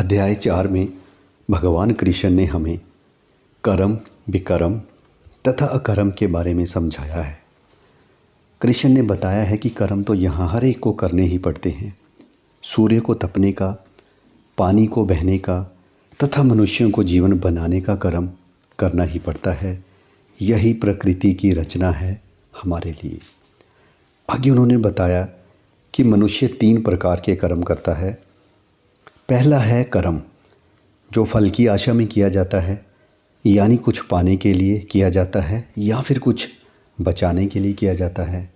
अध्याय 4 में भगवान कृष्ण ने हमें कर्म, विकर्म तथा अकर्म के बारे में समझाया है। कृष्ण ने बताया है कि कर्म तो यहाँ हर एक को करने ही पड़ते हैं। सूर्य को तपने का, पानी को बहने का तथा मनुष्यों को जीवन बनाने का कर्म करना ही पड़ता है। यही प्रकृति की रचना है हमारे लिए। आगे उन्होंने बताया कि मनुष्य 3 प्रकार के कर्म करता है। पहला है कर्म जो फल की आशा में किया जाता है, यानी कुछ पाने के लिए किया जाता है या फिर कुछ बचाने के लिए किया जाता है।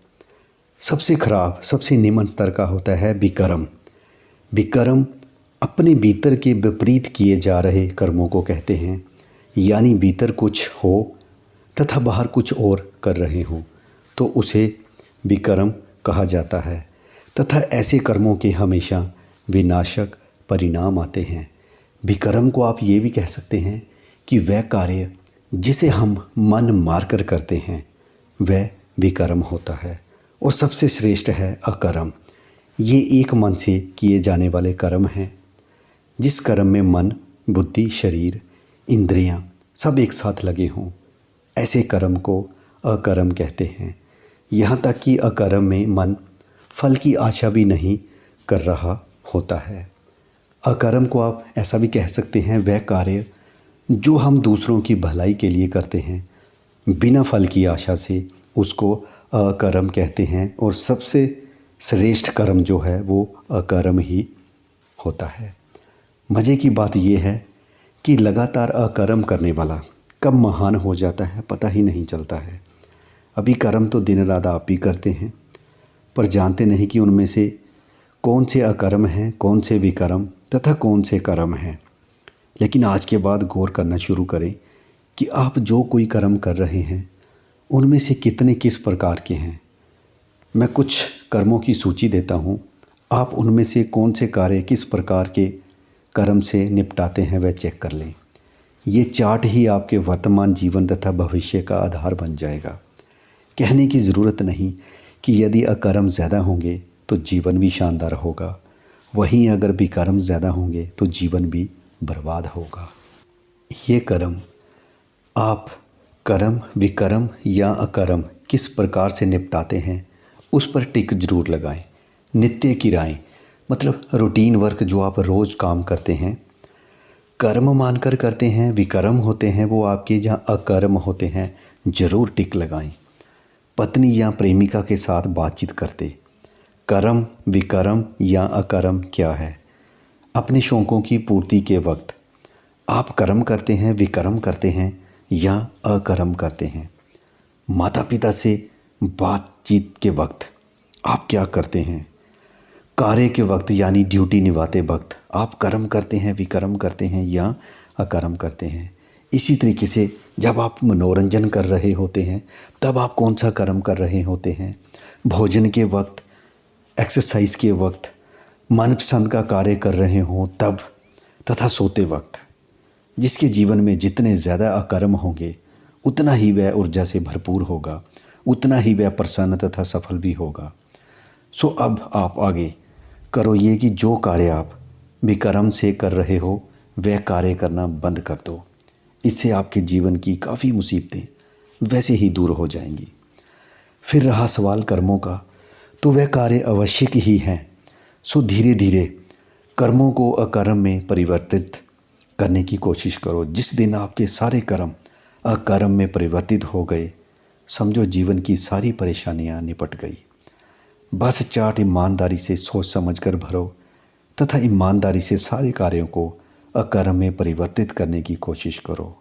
सबसे खराब, सबसे निम्न स्तर का होता है विकर्म। विकर्म अपने भीतर के विपरीत किए जा रहे कर्मों को कहते हैं, यानी भीतर कुछ हो तथा बाहर कुछ और कर रहे हों तो उसे विकर्म कहा जाता है। तथा ऐसे कर्मों के हमेशा विनाशक परिणाम आते हैं। विकर्म को आप ये भी कह सकते हैं कि वह कार्य जिसे हम मन मारकर करते हैं वह विकर्म होता है। और सबसे श्रेष्ठ है अकर्म। ये एक मन से किए जाने वाले कर्म हैं, जिस कर्म में मन, बुद्धि, शरीर, इंद्रियां सब एक साथ लगे हों। ऐसे कर्म को अकर्म कहते हैं। यहाँ तक कि अकर्म में मन फल की आशा भी नहीं कर रहा होता है। अकर्म को आप ऐसा भी कह सकते हैं, वह कार्य जो हम दूसरों की भलाई के लिए करते हैं बिना फल की आशा से, उसको अकर्म कहते हैं। और सबसे श्रेष्ठ कर्म जो है वो अकर्म ही होता है। मज़े की बात यह है कि लगातार अकर्म करने वाला कब महान हो जाता है पता ही नहीं चलता है। अभी कर्म तो दिन रात आप भी करते हैं, पर जानते नहीं कि उनमें से कौन से अकर्म हैं, कौन से विकर्म तथा कौन से कर्म हैं। लेकिन आज के बाद गौर करना शुरू करें कि आप जो कोई कर्म कर रहे हैं उनमें से कितने किस प्रकार के हैं। मैं कुछ कर्मों की सूची देता हूँ, आप उनमें से कौन से कार्य किस प्रकार के कर्म से निपटाते हैं वह चेक कर लें। ये चार्ट ही आपके वर्तमान जीवन तथा भविष्य का आधार बन जाएगा। कहने की ज़रूरत नहीं कि यदि अकर्म ज़्यादा होंगे तो जीवन भी शानदार होगा, वहीं अगर विकर्म ज़्यादा होंगे तो जीवन भी बर्बाद होगा। ये कर्म आप कर्म, विकर्म या अकर्म किस प्रकार से निपटाते हैं उस पर टिक जरूर लगाएं। नित्य क्रियाएं मतलब रूटीन वर्क जो आप रोज़ काम करते हैं, कर्म मानकर करते हैं, विकर्म होते हैं वो आपके, जहाँ अकर्म होते हैं ज़रूर टिक लगाएं। पत्नी या प्रेमिका के साथ बातचीत करते कर्म, विकर्म या अकर्म क्या है। अपने शौक़ों की पूर्ति के वक्त आप कर्म करते हैं, विकर्म करते हैं या अकर्म करते हैं। माता पिता से बातचीत के वक्त आप क्या करते हैं। कार्य के वक्त यानी ड्यूटी निभाते वक्त आप कर्म करते हैं, विकर्म करते हैं या अकर्म करते हैं। इसी तरीके से जब आप मनोरंजन कर रहे होते हैं तब आप कौन सा कर्म कर रहे होते हैं। भोजन के वक्त, एक्सरसाइज के वक्त, मनपसंद का कार्य कर रहे हों तब, तथा सोते वक्त। जिसके जीवन में जितने ज़्यादा अकर्म होंगे उतना ही वह ऊर्जा से भरपूर होगा, उतना ही वह प्रसन्न तथा सफल भी होगा। सो अब आप आगे करो ये कि जो कार्य आप विकर्म से कर रहे हो वह कार्य करना बंद कर दो। इससे आपके जीवन की काफ़ी मुसीबतें वैसे ही दूर हो जाएंगी। फिर रहा सवाल कर्मों का, तो वह कार्य आवश्यक ही हैं। सो धीरे धीरे कर्मों को अकर्म में परिवर्तित करने की कोशिश करो। जिस दिन आपके सारे कर्म अकर्म में परिवर्तित हो गए, समझो जीवन की सारी परेशानियां निपट गई। बस चार्ट ईमानदारी से सोच समझ कर भरो तथा ईमानदारी से सारे कार्यों को अकर्म में परिवर्तित करने की कोशिश करो।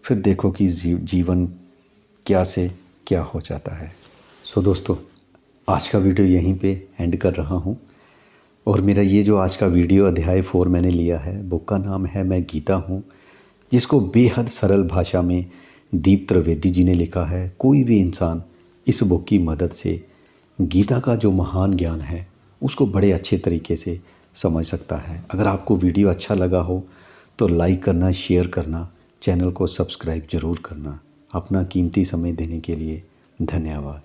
फिर देखो कि जीवन क्या से क्या हो जाता है। सो दोस्तों, आज का वीडियो यहीं पे एंड कर रहा हूँ। और मेरा ये जो आज का वीडियो अध्याय 4 मैंने लिया है, बुक का नाम है मैं गीता हूँ, जिसको बेहद सरल भाषा में दीप त्रिवेदी जी ने लिखा है। कोई भी इंसान इस बुक की मदद से गीता का जो महान ज्ञान है उसको बड़े अच्छे तरीके से समझ सकता है। अगर आपको वीडियो अच्छा लगा हो तो लाइक करना, शेयर करना, चैनल को सब्सक्राइब ज़रूर करना। अपना कीमती समय देने के लिए धन्यवाद।